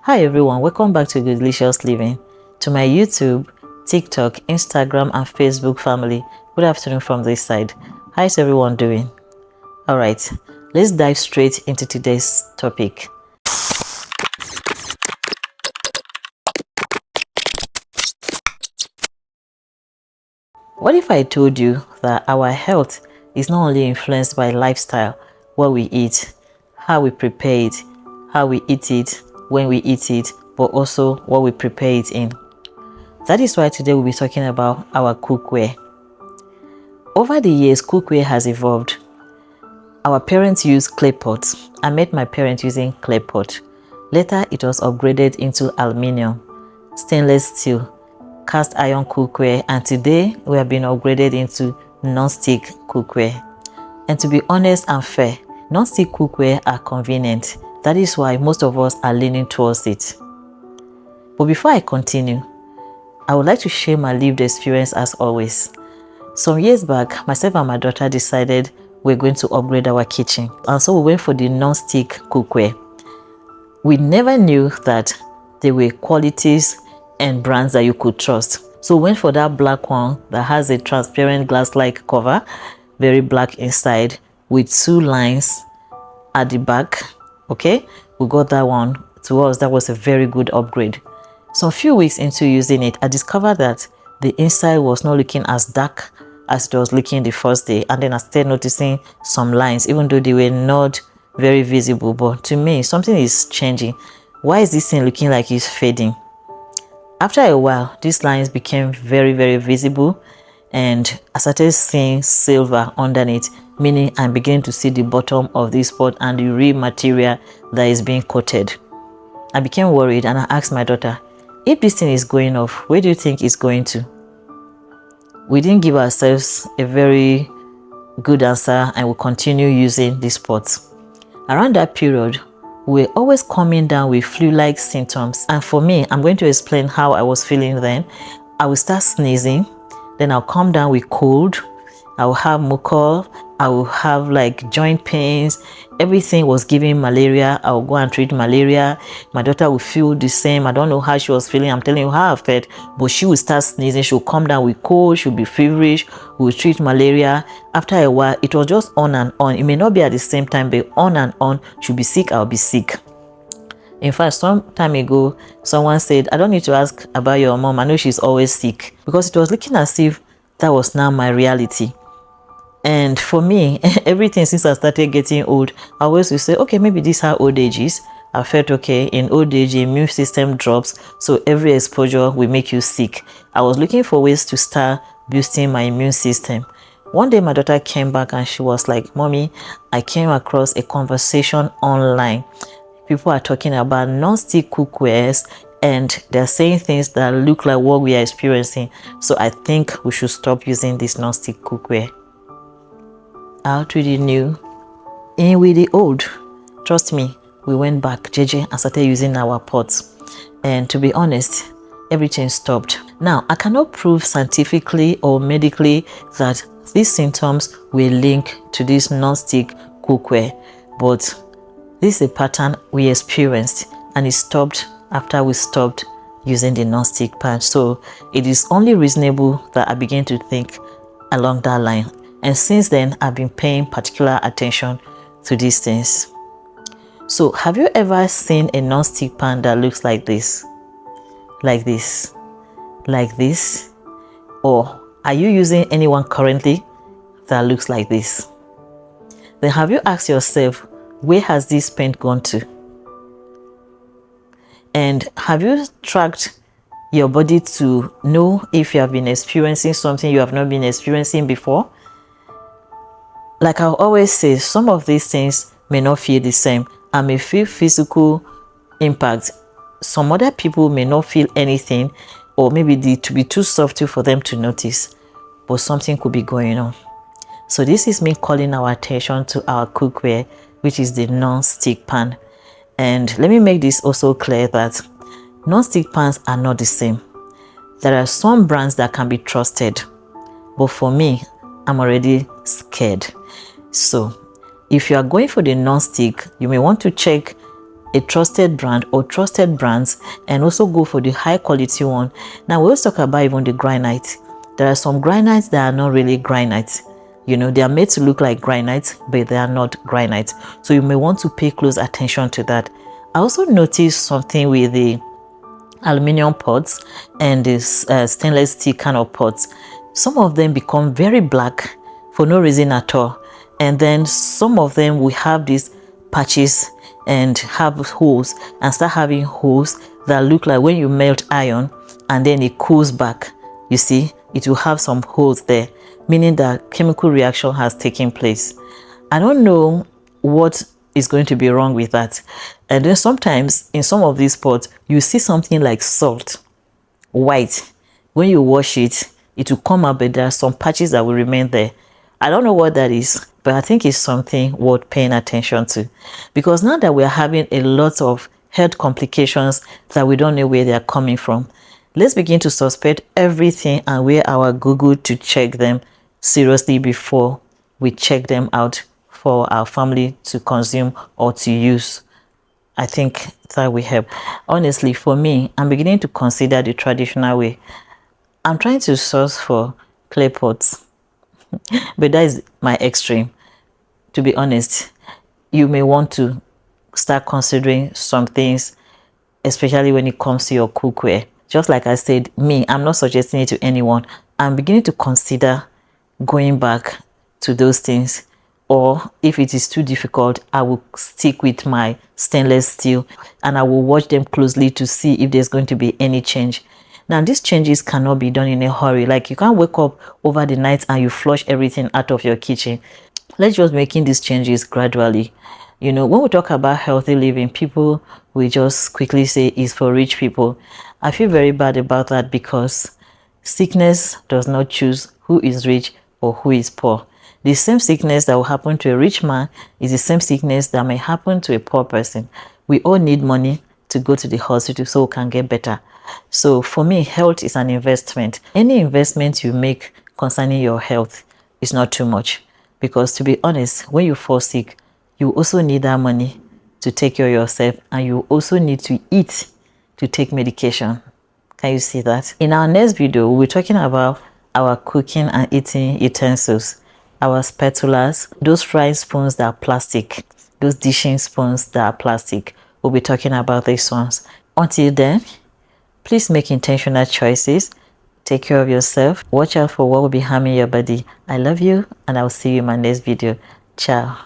Hi everyone, welcome back to Delicious Living. To my YouTube, TikTok, Instagram and Facebook family, good afternoon from this side. How's everyone doing? Alright, let's dive straight into today's topic. What if I told you that our health is not only influenced by lifestyle, what we eat, how we prepare it, how we eat it, when we eat it, but also what we prepare it in? That is why today we'll be talking about our cookware. Over the years, cookware has evolved. Our parents used clay pots. I met my parents using clay pot. Later, it was upgraded into aluminium, stainless steel, cast iron cookware, and today we have been upgraded into non-stick cookware. And to be honest and fair, non-stick cookware are convenient. That is why most of us are leaning towards it. But before I continue, I would like to share my lived experience as always. Some years back, myself and my daughter decided we're going to upgrade our kitchen. And so we went for the non-stick cookware. We never knew that there were qualities and brands that you could trust. So we went for that black one that has a transparent glass-like cover, very black inside, with 2 lines at the back. Okay, we got that one. To us, that was a very good upgrade. So a few weeks into using it, I discovered that the inside was not looking as dark as it was looking the first day, and then I started noticing some lines, even though they were not very visible. But to me, something is changing. Why is this thing looking like it's fading? After a while, these lines became very visible, and I started seeing silver underneath, meaning I'm beginning to see the bottom of this pot and the real material that is being coated. I became worried and I asked my daughter, if this thing is going off, where do you think it's going to? We didn't give ourselves a very good answer and we continue using this pot. Around that period, we were always coming down with flu-like symptoms. And for me, I'm going to explain how I was feeling then. I will start sneezing, then I'll come down with cold, I will have mucus, I will have like joint pains. Everything was giving malaria. I will go and treat malaria. My daughter will feel the same. I don't know how she was feeling. I'm telling you how I felt. But she will start sneezing. She'll come down with cold. She'll be feverish. We'll treat malaria. After a while, it was just on and on. It may not be at the same time, but on and on. She'll be sick. I'll be sick. In fact, some time ago, someone said, I don't need to ask about your mom. I know she's always sick. Because it was looking as if that was now my reality. And for me, everything since I started getting old, I always will say, okay, maybe this is how old age is. I felt okay, in old age, the immune system drops, so every exposure will make you sick. I was looking for ways to start boosting my immune system. One day my daughter came back and she was like, Mommy, I came across a conversation online. People are talking about non-stick cookwares and they're saying things that look like what we are experiencing. So I think we should stop using this non-stick cookware. Out with the new, in with the old. Trust me, we went back JJ and started using our pots, and to be honest, everything stopped. Now I cannot prove scientifically or medically that these symptoms will link to this non-stick cookware, but this is a pattern we experienced and it stopped after we stopped using the non-stick pan. So it is only reasonable that I begin to think along that line. And since then, I've been paying particular attention to these things. So have you ever seen a non-stick pan that looks like this? Like this? Like this? Or are you using anyone currently that looks like this? Then have you asked yourself, where has this paint gone to? And have you tracked your body to know if you have been experiencing something you have not been experiencing before? Like I always say, some of these things may not feel the same. I may feel physical impact. Some other people may not feel anything, or maybe to be too subtle for them to notice, but something could be going on. So this is me calling our attention to our cookware, which is the non-stick pan. And let me make this also clear that non-stick pans are not the same. There are some brands that can be trusted, but for me, I'm already scared. So if you are going for the non-stick, you may want to check a trusted brand or trusted brands, and also go for the high quality one. Now we always talk about even the granite. There are some granites that are not really granite. You know, they are made to look like granite, but they are not granite. So you may want to pay close attention to that. I also noticed something with the aluminium pots and this stainless steel kind of pots. Some of them become very black for no reason at all, and then some of them will have these patches and have holes and start having holes that look like when you melt iron and then it cools back, you see it will have some holes there, meaning that chemical reaction has taken place. I don't know what is going to be wrong with that. And then sometimes in some of these pots, you see something like salt, white. When you wash it, it will come out, but there are some patches that will remain there. I don't know what that is, but I think it's something worth paying attention to. Because now that we're having a lot of health complications that we don't know where they're coming from, let's begin to suspect everything and wear our Google to check them seriously before we check them out for our family to consume or to use. I think that will help. Honestly, for me, I'm beginning to consider the traditional way. I'm trying to source for clay pots, but that is my extreme. To be honest, you may want to start considering some things, especially when it comes to your cookware. Just like I said, me, I'm not suggesting it to anyone. I'm beginning to consider going back to those things, or if it is too difficult, I will stick with my stainless steel and I will watch them closely to see if there's going to be any change. Now, these changes cannot be done in a hurry. Like, you can't wake up over the night and you flush everything out of your kitchen. Let's just making these changes gradually. You know, when we talk about healthy living, people will just quickly say it's for rich people. I feel very bad about that because sickness does not choose who is rich or who is poor. The same sickness that will happen to a rich man is the same sickness that may happen to a poor person. We all need money to go to the hospital so we can get better. So for me, health is an investment. Any investment you make concerning your health is not too much. Because to be honest, when you fall sick, you also need that money to take care of yourself, and you also need to eat to take medication. Can you see that? In our next video, we'll be talking about our cooking and eating utensils, our spatulas, those frying spoons that are plastic, those dishing spoons that are plastic. We'll be talking about these ones. Until then, please make intentional choices. Take care of yourself. Watch out for what will be harming your body. I love you, and I'll see you in my next video. Ciao.